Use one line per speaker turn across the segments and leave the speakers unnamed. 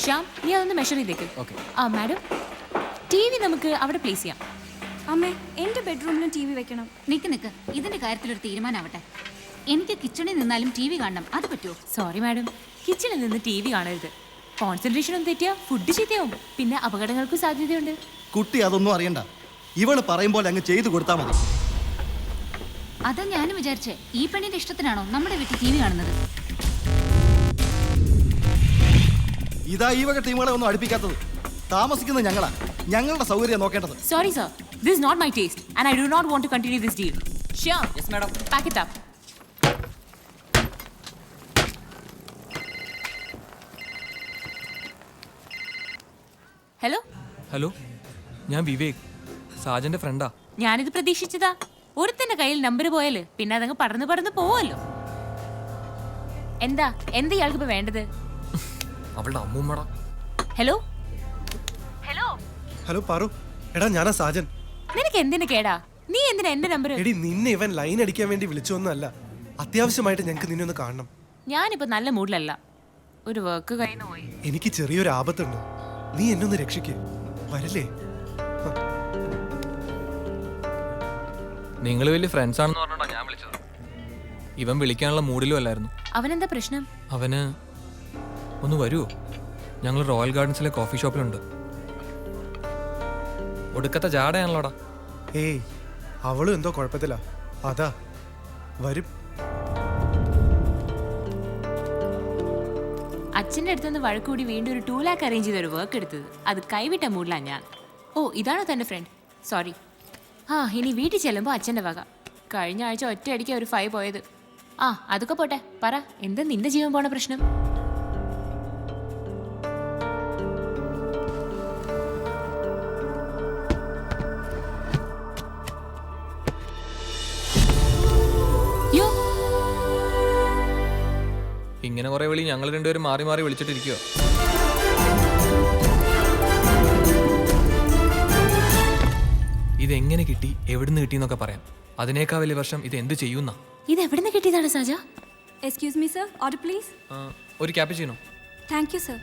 ശ്യാം, നീ അതൊന്ന് മെഷർ ചെയ്തേക്ക്.
ഓക്കെ.
ആ മാഡം, TV നമുക്ക് അവിടെ പ്ലേസ് ചെയ്യാം.
അമ്മേ, എന്റെ ബെഡ്റൂമിലും TV വെക്കണം.
നിക്ക് ഇതിന്റെ കാര്യത്തിലൊരു തീരുമാനമാവട്ടെ. എനിക്ക് കിച്ചണിൽ നിന്നാലും TV കാണണം, അത് പറ്റുമോ?
സോറി മാഡം, കിച്ചണിൽ നിന്ന് TV കാണരുത്. കോൺസെൻട്രേഷൻ ഒന്നും തെറ്റിയാ ഫുഡ് ചീത്തയാവും, പിന്നെ അപകടങ്ങൾക്കും സാധ്യതയുണ്ട്.
കുട്ടി അതൊന്നും അറിയണ്ട, ഇവള് പറയുമ്പോൾ അങ്ങ് ചെയ്തു കൊടുത്താൽ മതി.
അതാ ഞാനും വിചാരിച്ചേ, ഈ പെണ്ണിന്റെ ഇഷ്ടത്തിനാണോ നമ്മുടെ വീട്ടിൽ TV കാണുന്നത്?
ഇതാ ഈ വക ടീമുകളെ ഒന്നും അടുപ്പിക്കാത്തത്. താമസിക്കുന്നത് ഞങ്ങളാ, ഞങ്ങളുടെ സൗകര്യം നോക്കേണ്ടത്.
Sorry sir, this is not my taste and I do not want to continue this deal. Shyam,
Yes madam.
pack it up. Hello
hello, ഞാൻ വിവേക്, സാജന്റെ ഫ്രണ്ടാ.
ഞാനിത് പ്രതീക്ഷിച്ചതാ. ഒരുത്തന്റെ കയ്യിൽ നമ്പർ പോയാല് പിന്നെ അതങ്ങ് പടർന്ന് പോവല്ലോ. എന്താ ഇയാൾക്ക് വേണ്ടത്?
അവളുടെ അമ്മൂമ്മടാ.
ഹലോ
ഹലോ പാറു, എടാ ഞാനാ സാജൻ.
നിനക്ക് എന്തിനു കേടാ? നീ എന്തിനാ എന്റെ നമ്പർ?
എടി നിന്നെ ഇവൻ ലൈൻ അടിക്കാൻ വേണ്ടി വിളിച്ചൊന്നുമല്ല, അത്യാവശ്യമായിട്ട് ഞങ്ങൾക്ക് നിന്നെ ഒന്ന് കാണണം.
ഞാനിപ്പോ നല്ല മൂഡിലല്ല, ഒരു വർക്ക് കഴിഞ്ഞു പോയി.
എനിക്ക് ചെറിയൊരു ആപത്തുണ്ട്, നീ എന്നെ ഒന്ന് രക്ഷിക്കേ, വരില്ലേ?
നിങ്ങൾ വലിയ ഫ്രണ്ട്സ് ആണെന്ന് പറഞ്ഞാ ഞാൻ വിളിച്ചത്. ഇവൻ വിളിക്കാനുള്ള മൂഡിലും അല്ലായിരുന്നു.
അവനെന്താ പ്രശ്നം?
അവന് ഒന്ന് വരുമോ? ഞങ്ങൾ റോയൽ ഗാർഡൻസിലെ കോഫി ഷോപ്പിലുണ്ട്. ഒടുക്കത്തെ ജാടയാണല്ലോടാ.
ഏയ്, അവളും എന്തോ കുഴപ്പത്തിലാ, അതാ വരും.
അച്ഛൻ്റെ അടുത്തുനിന്ന് വഴക്കൂടി വീണ്ടും ഒരു 2 lakh അറേഞ്ച് ചെയ്തൊരു വർക്ക് എടുത്തത്. അത് കൈവിട്ട മൂഡിലാണ് ഞാൻ. ഓ, ഇതാണോ തൻ്റെ ഫ്രണ്ട്? സോറി. ഇനി വീട്ടിൽ ചെല്ലുമ്പോൾ അച്ഛൻ്റെ വക. കഴിഞ്ഞ ആഴ്ച ഒറ്റയടിക്ക് ഒരു 5 പോയത്. അതൊക്കെ പോട്ടെ, പറ, എന്താ നിന്റെ ജീവൻ പോണ പ്രശ്നം?
ഇങ്ങനെ കുറെ വിളി ഞങ്ങൾ രണ്ടുപേരും മാറി മാറി വിളിച്ചിട്ടിരിക്കുക. ഇതെങ്ങനെ കിട്ടി, എവിടുന്ന് കിട്ടിയെന്നൊക്കെ പറയാം. അതിനേക്കാൾ വലിയ വർഷം ഇത് എന്ത് ചെയ്യുന്ന.
ഇത് എവിടുന്ന് കിട്ടിയതാണ് Saja?
Excuse me sir, order please.
ഒരു ക്യാപ്പുച്ചിനോ.
Thank you sir.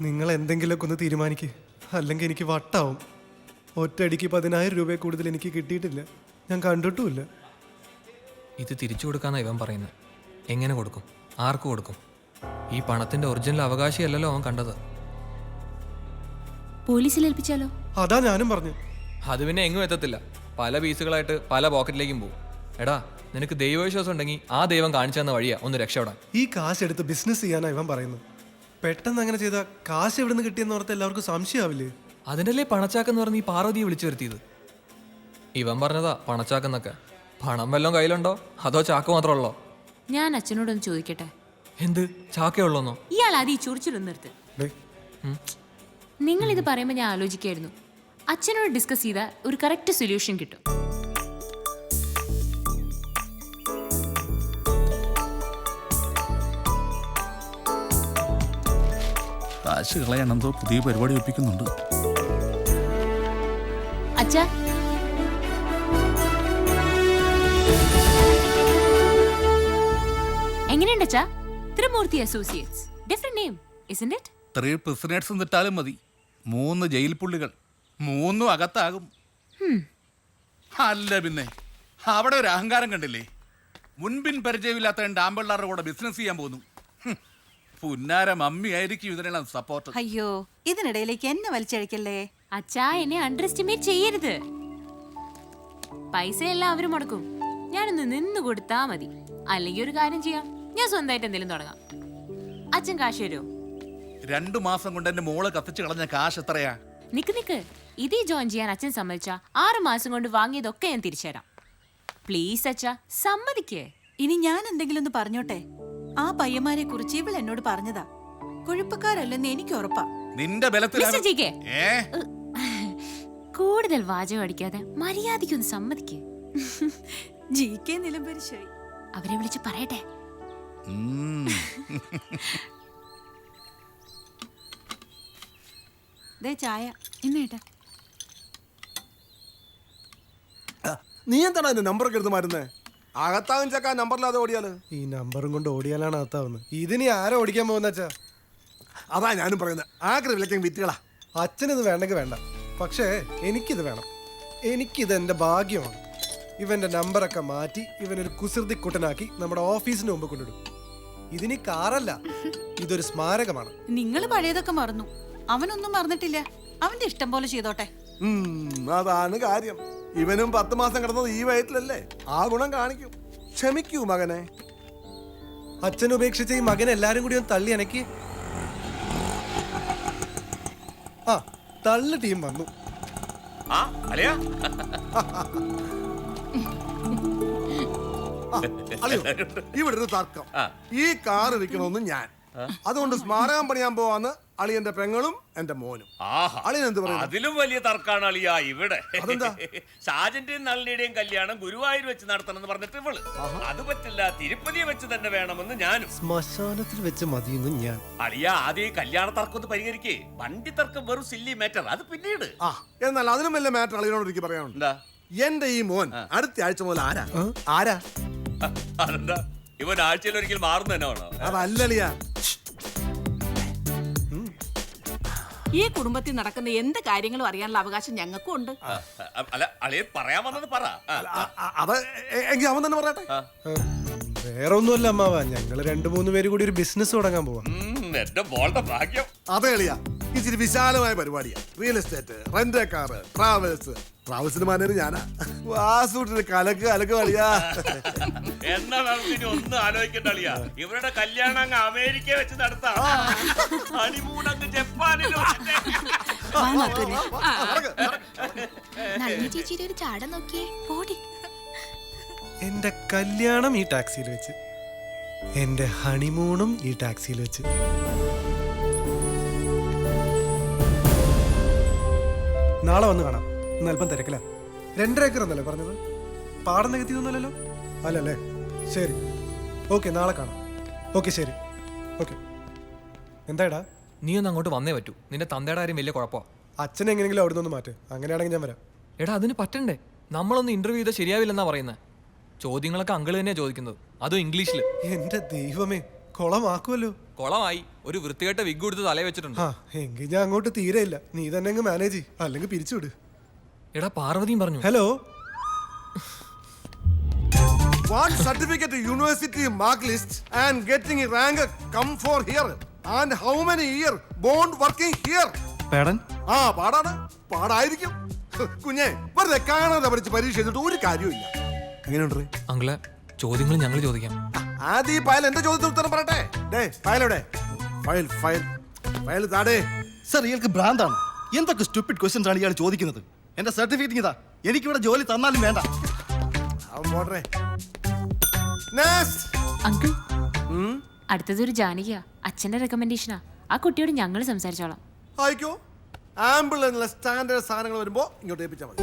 നിങ്ങൾ എന്തെങ്കിലുമൊക്കെ ഒന്ന് തീരുമാനിക്ക്, അല്ലെങ്കിൽ എനിക്ക് വട്ടാവും. ഒറ്റയടിക്ക് 10,000 രൂപ കൂടുതൽ എനിക്ക് കിട്ടിയിട്ടില്ല, ഞാൻ കണ്ടിട്ടുമില്ല.
ഇത് തിരിച്ചു കൊടുക്കാന്നാ ഇവൻ പറയുന്നത്. എങ്ങനെ കൊടുക്കും? ആർക്ക് കൊടുക്കും? ഈ പണത്തിന്റെ ഒറിജിനൽ അവകാശിയല്ലല്ലോ അവൻ കണ്ടത്.
പോലീസിൽ ഏൽപ്പിച്ചാലോ?
അതാ ഞാനും പറഞ്ഞു.
അത് പിന്നെ എങ്ങും എത്തത്തില്ല, പല പീസുകളായിട്ട് പല പോക്കറ്റിലേക്കും പോകും. എടാ, നിനക്ക് ദൈവവിശ്വാസം ഉണ്ടെങ്കിൽ ആ ദൈവം കാണിച്ചു തന്ന വഴിയാ ഒന്ന് രക്ഷപ്പെടാൻ.
ഈ കാശ് എടുത്ത് ബിസിനസ് ചെയ്യാനാ ഇവൻ പറയുന്നത്. പെട്ടെന്ന് അങ്ങനെ ചെയ്താൽ കാശ് എവിടെ നിന്ന് കിട്ടിയെന്ന് ഓർത്ത് എല്ലാവർക്കും സംശയമാവില്ലേ?
അതിനല്ലേ പണച്ചാക്കെന്ന് പറഞ്ഞ് ഈ പാർവതിയെ വിളിച്ചു വരുത്തിയത്. ഇവൻ പറഞ്ഞതാ പണച്ചാക്കെന്നൊക്കെ. പണം വല്ലതും കയ്യിലുണ്ടോ അതോ ചാക്ക് മാത്രമുള്ളോ?
ഞാൻ അച്ഛനോടൊന്ന് ചോദിക്കട്ടെ.
എന്ത് ചാക്കേ ഉള്ളോന്നോ?
ഇയാൾ ആദ്യം ഈ ചുറിച്ചിലൊന്ന് നിർത്ത്. നിങ്ങൾ ഇത് പറയുമ്പോൾ ഞാൻ ആലോചിക്കായിരുന്നു, അച്ഛനോട് ഡിസ്കസ് ചെയ്താൽ ഒരു കറക്റ്റ് സൊല്യൂഷൻ കിട്ടും.
കാശ് കളയാനെന്തോ പുതിയ പരിപാടി ഒപ്പിക്കുന്നുണ്ട്.
അച്ഛാ, എങ്ങനെയുണ്ട് അച്ഛാ? Trimurthy associates, different name isn't it?
3 prisoners എന്നിട്ടാലും മതി. 3 ജയിൽ പുള്ളികൾ, 3 അകത്താകും. അല്ല പിന്നെ അവിടെ ഒരു അഹങ്കാരം കണ്ടില്ലേ? മുൻപിൻ പരിചയമില്ലാത്ത 2 ആമ്പിള്ളാരുടെ കൂടെ ബിസിനസ് ചെയ്യാൻ പോകുന്നു. പുന്നാര മമ്മി ആയിരിക്കും ഇതിനെല്ലാം സപ്പോർട്ട്.
അയ്യോ, ഇതിനിടയിലേക്ക് എന്നെ വലിച്ചഴിക്കല്ലേ.
അച്ഛാ, എന്നെ അണ്ടർ എസ്റ്റിമേറ്റ് ചെയ്യരുത്. പൈസ എല്ലാം അവര് മുടക്കും, ഞാനൊന്ന് നിന്ന് കൊടുത്താ മതി. അല്ലെങ്കിൽ ഒരു കാര്യം ചെയ്യാം, ഞാൻ സ്വന്തമായിട്ട് എന്തെങ്കിലും തുടങ്ങാം. അച്ഛൻ കാശ് തരുമോ?
2 മാസം കൊണ്ട് എന്റെ മോള് കത്തിച്ച് കളഞ്ഞ കാശ് എത്രയാ?
നിക്ക്, ഇതേ ജോയിൻ ചെയ്യാൻ അച്ഛൻ സമ്മതിച്ചാ 6 മാസം കൊണ്ട് വാങ്ങിയതൊക്കെ ഞാൻ തിരിച്ചുതരാം. പ്ലീസ് അച്ഛാ, സമ്മതിക്കേ.
ഇനി ഞാൻ എന്തെങ്കിലും ഒന്ന് പറഞ്ഞോട്ടെ? ആ പയ്യന്മാരെ കുറിച്ച് ഇവൾ എന്നോട് പറഞ്ഞതാ. കുഴപ്പക്കാരല്ലെന്ന് എനിക്ക് ഉറപ്പാ.
നിന്റെ ബലത്തിലാണ്.
കൂടുതൽ വാചകം അടിക്കാതെ മര്യാദയ്ക്കൊന്ന് സമ്മതിക്കേ.
GK നിലംപരിശായി.
അവരെ വിളിച്ച് പറയട്ടെ.
ദേ ചായ.
ഇന്നേട്ടാ
നീ എന്താണ് അതിന്റെ നമ്പറൊക്കെ എടുത്ത് മാറ്റുന്നേ? അകത്താകും ചക്ക നമ്പറില്ലാതെ ഓടിയാല്.
ഈ നമ്പറും കൊണ്ട് ഓടിയാലാണ് അകത്താവുന്നത്. ഇതിനി ആരാ ഓടിക്കാൻ പോകുന്ന അച്ഛാ?
അതാ ഞാനും പറയുന്നത്, ആഗ്രഹ വിലക്കും വിറ്റുകളാ.
അച്ഛനിത് വേണ്ടെങ്കിൽ വേണ്ട, പക്ഷേ എനിക്കിത് വേണം. എനിക്കിത് എൻ്റെ ഭാഗ്യമാണ്. ഇവന്റെ നമ്പറൊക്കെ മാറ്റി ഇവനൊരു കുസൃതി കുട്ടനാക്കി നമ്മുടെ ഓഫീസിന് മുമ്പ് കൊണ്ടിടും. ഇതിനി കാറല്ല, ഇതൊരു സ്മാരകമാണ്.
നിങ്ങൾ പഴയതൊക്കെ മറന്നു, അവനൊന്നും മറന്നിട്ടില്ല. അവന്റെ ഇഷ്ടം പോലെ ചെയ്തോട്ടെ.
അതാണ് കാര്യം. ഇവനും 10 മാസം കിടന്നത് ഈ വയറ്റിലല്ലേ, ആ ഗുണം കാണിക്കും. ക്ഷമിക്കൂ മകനെ.
അച്ഛൻ ഉപേക്ഷിച്ച ഈ മകൻ എല്ലാരും കൂടി ഒന്ന് തള്ളി അനക്കി. ആ തള്ളു ടീം വന്നു.
അല്ലയോ, ഇവിടെ ഒരു തർക്കം. ഈ കാറ് വിൽക്കണമെന്ന് ഞാൻ, അതുകൊണ്ട് സ്മാരകം പണിയാൻ പോവാന്ന് അളിയന്റെ പെങ്ങളും എന്റെ മോനും. അളിയൻ എന്ത് പറയുന്നു?
അതിലും വലിയ തർക്കാണ് അളിയാ ഇവിടെ.
അതെന്താ?
ഷാജന്റെയും നളിനിയുടെയും കല്യാണം ഗുരുവായൂർ വെച്ച് നടത്തണം എന്ന് പറഞ്ഞിട്ട് ഇവള് അത് പറ്റില്ല, തിരുപ്പതി വെച്ച് തന്നെ വേണമെന്ന് ഞാനും.
ശ്മശാനത്തിൽ വെച്ച് മതിയെന്ന് ഞാൻ.
അളിയാ ആദ്യം ഈ കല്യാണ തർക്കം ഒന്ന് പരിഹരിക്കേ. വണ്ടി തർക്കം വെറും സില്ലി മാറ്റർ, അത് പിന്നീട്.
എന്നാൽ അതിനും വലിയ മാറ്റർ അളിയനോട് എനിക്ക് പറയാനുണ്ട്.
എന്താ?
എന്റെ ഈ മോൻ അടുത്ത ആഴ്ച മുതൽ ആരാ?
അതെന്താ, ഇവൻ ആഴ്ചയിൽ ഒരിക്കൽ മാറുന്ന തന്നെ വേണോ?
അതല്ലളിയാ,
ഈ കുടുംബത്തിൽ നടക്കുന്ന എന്ത് കാര്യങ്ങളും അറിയാനുള്ള അവകാശം ഞങ്ങൾക്കും ഉണ്ട്.
അല്ല അളിയൻ പറയാൻ വന്നത് പറ.
അത് എങ്കിൽ അവൻ തന്നെ പറയട്ടെ.
വേറെ ഒന്നുമല്ല അമ്മാവ, ഞങ്ങള് 2-3 പേര് കൂടി ഒരു ബിസിനസ് തുടങ്ങാൻ പോവാ.
എന്റെ മോളുടെ ഭാഗ്യം.
അതെ അളിയാ, ഇച്ചിരി വിശാലമായ പരിപാടിയാ. റിയൽ എസ്റ്റേറ്റ്, റെന്റ് കാറ്, ട്രാവൽസിന് മാനേജർ ഞാനാ. വാസൂട്ടിന് കലക്ക് കളിയാ.
എന്നാ നമുക്ക് ഇനി ഒന്നും ആലോചിക്കണ്ട അളിയാ, ഇവരുടെ കല്യാണം അങ്ങ് അമേരിക്ക വെച്ച് നടത്താം. ഹണിമൂൺ അങ്ങ് ജപ്പാനിൽ
ചേച്ചിയുടെ ഒരു ചാട നോക്കിയേ ഓടി.
എന്റെ കല്യാണം ഈ ടാക്സിയിൽ വെച്ച്, എന്റെ ഹണിമൂണും ഈ ടാക്സിയിൽ വെച്ച്. നാളെ വന്ന് കാണാം. ഇന്ന് അല്പം തിരക്കില്ല. 2.5 ഏക്കർ എന്നല്ലേ പറഞ്ഞത്? പാടം നികത്തിയൊന്നുമല്ലല്ലോ? അല്ലല്ലേ? ശരി, ഓക്കെ, നാളെ കാണാം. ഓക്കെ, ശരി, ഓക്കെ. എന്താടാ?
നീ ഒന്ന് അങ്ങോട്ട് വന്നേ പറ്റൂ. നിന്റെ തന്തയുടെ കാര്യം വലിയ കുഴപ്പമാണ്.
അച്ഛനെ എങ്ങനെയെങ്കിലും അവിടെ നിന്ന് മാറ്റ്. അങ്ങനെയാണെങ്കിൽ ഞാൻ വരാം.
എടാ അതിന് പറ്റണ്ടേ? നമ്മളൊന്ന് ഇന്റർവ്യൂ ചെയ്താൽ ശരിയാവില്ലെന്നാ പറയുന്നത്. ചോദ്യങ്ങളൊക്കെ അങ്കിള് തന്നെയാ ചോദിക്കുന്നത്, അതും ഇംഗ്ലീഷിൽ.
എന്റെ ദൈവമേ, കൊളമാക്കുമല്ലോ.
കൊളമായി. ഒരു വൃത്തികെട്ട വിഗ് കൊടുത്ത് തലയെ വെച്ചിട്ടുണ്ട്.
ആ എങ്കിൽ ഞാൻ അങ്ങോട്ട് തീരെ ഇല്ല. നീ തന്നെ അങ്ങ് മാനേജ് ചെയ്യ്, അല്ലെങ്കിൽ പിരിച്ചുവിട്.
എടാ പാർവതിയും പറഞ്ഞു.
Hello,
Want certificate university mark list and getting a rank come for here and how many year bond working here?
പേടൻ
പാടായിരിക്കും. കുഞ്ഞെ വെറുതെ കാണാതെ പഠിച്ച് പരീക്ഷ എഴുതിട്ട് ഒരു കാര്യമില്ല. എങ്ങനെയുണ്ട്
അങ്കിളെ? ചോദ്യങ്ങൾ ഞങ്ങൾ ചോദിക്കാം.
ആദ്യം ഈ ഫയൽ എന്റെ ചോദ്യത്തിന് ഉത്തരം പറയട്ടെ. ഫയലെവിടെ? ഫയൽ താടേ.
സർ, ഇയാൾക്ക് ഭ്രാന്താണ്. എന്തൊക്കെ സ്റ്റുപ്പിഡ് ക്വസ്റ്റ്യൻസ് ആണ് ഇയാൾ ചോദിക്കുന്നത്? എന്റെ സർട്ടിഫിക്കറ്റ് ഇതാ, എനിക്കിവിടെ ജോലി തന്നാലും വേണ്ട.
അങ്കിൾ, അടുത്തതൊരു ജാനകിയാ. അച്ഛന്റെ റെക്കമെൻഡേഷനാ. ആ കുട്ടിയോട് ഞങ്ങൾ സംസാരിച്ചോളാം.
ആയിക്കോ. ആംബിൾ എന്നുള്ള സ്റ്റാൻഡേർഡ് സാധനങ്ങൾ വരുമ്പോ ഇങ്ങോട്ട് ഏൽപ്പിച്ചാൽ മതി.